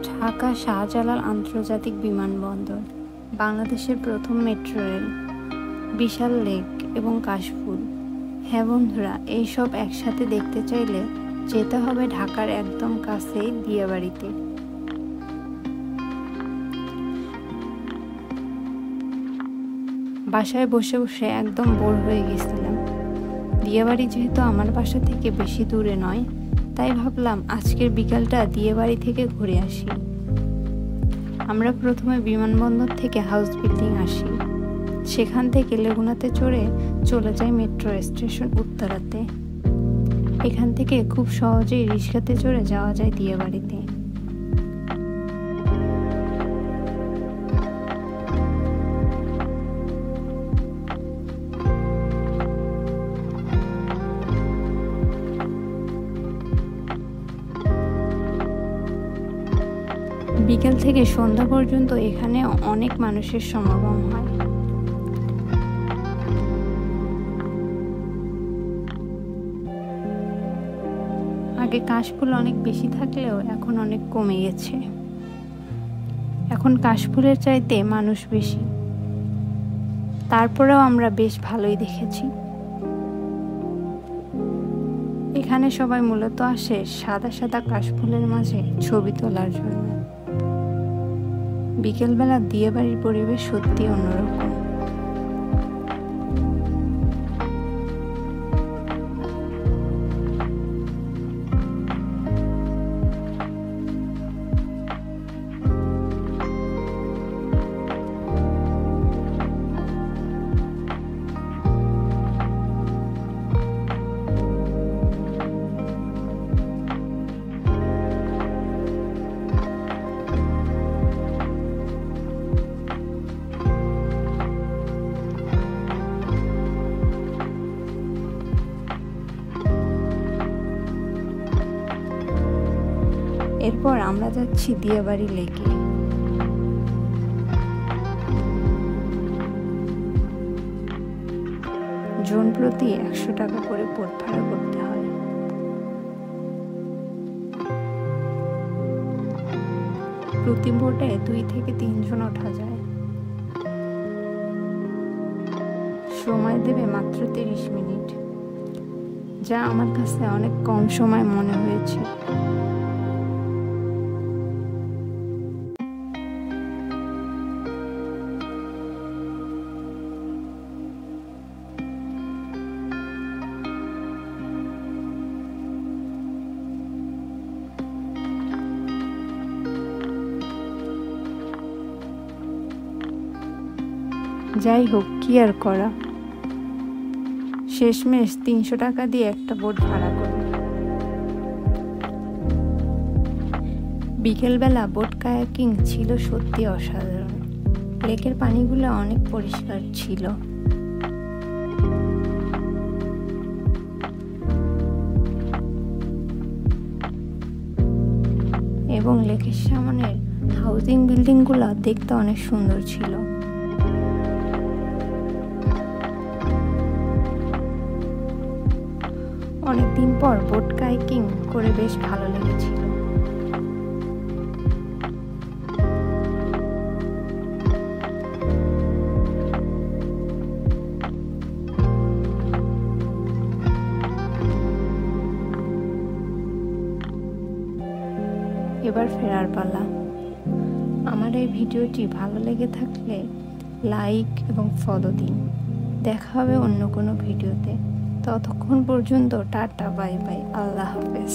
ঢাকা শাহজালাল আন্তর্জাতিক বিমানবন্দর, বাংলাদেশের প্রথম মেট্রো রেল, বিশাল লেক এবং কাশফুল। হ্যাঁ বন্ধুরা, এইসব একসাথে দেখতে চাইলে যেতে হবে ঢাকার একদম কাছেই দিয়াবাড়িতে। বাসায় বসে বসে একদম বোর হয়ে গেছিলাম। দিয়াবাড়ি যেহেতু আমার বাসা থেকে বেশি দূরে নয়, তাই ভাবলাম আজকের বিকালটা দিয়াবাড়ি থেকে ঘুরে আসি। আমরা প্রথমে বিমানবন্দর থেকে হাউস বিল্ডিং আসি, সেখান থেকে লেগুনাতে চড়ে চলে যাই মেট্রো স্টেশন উত্তরাতে। এখান থেকে খুব সহজেই রিক্সাতে চড়ে যাওয়া যায় দিয়াবাড়িতে। বিকেল থেকে সন্ধ্যা পর্যন্ত এখানে অনেক মানুষের সমাগম হয়। আগে কাশফুল অনেক বেশি থাকলেও এখন অনেক কমে গেছে। এখন কাশফুলের চাইতে মানুষ বেশি, তারপরেও আমরা বেশ ভালোই দেখেছি। এখানে সবাই মূলত আসে সাদা সাদা কাশফুলের মাঝে ছবি তোলার জন্য। বিকেলবেলা দিয়াবাড়ির পরিবেশ সত্যি অন্যরকম। এরপর আমরা যাচ্ছি দিয়াবাড়ি লেকে। জন প্রতি 100 টাকা করে বোট ভাড়া করতে হয়। প্রতি বোটে 2 থেকে 3 জন ওঠা যায়। সময় দেবে মাত্র 30 মিনিট, যা আমার কাছে অনেক কম সময় মনে হয়েছে। যাই হোক, কি আর করা, শেষমেশ 300 টাকা দিয়ে একটা বোট ভাড়া করি। বিকেলবেলা বোট কায়াকিং ছিল সত্যি অসাধারণ। লেকের পানিগুলো অনেক পরিষ্কার ছিল। এবং লেকের সামনের হাউজিং বিল্ডিংগুলো দেখতে অনেক সুন্দর ছিল। অনেকদিন পর বোট কায়াকিং করে বেশ ভালো লেগেছিল। এবার ফেরার পালা। আমার এই ভিডিওটি ভালো লেগে থাকলে লাইক এবং ফলো দিন। দেখা হবে অন্য কোনো ভিডিওতে। ততক্ষণ পর্যন্ত টাটা, বাই বাই, আল্লাহ হাফেজ।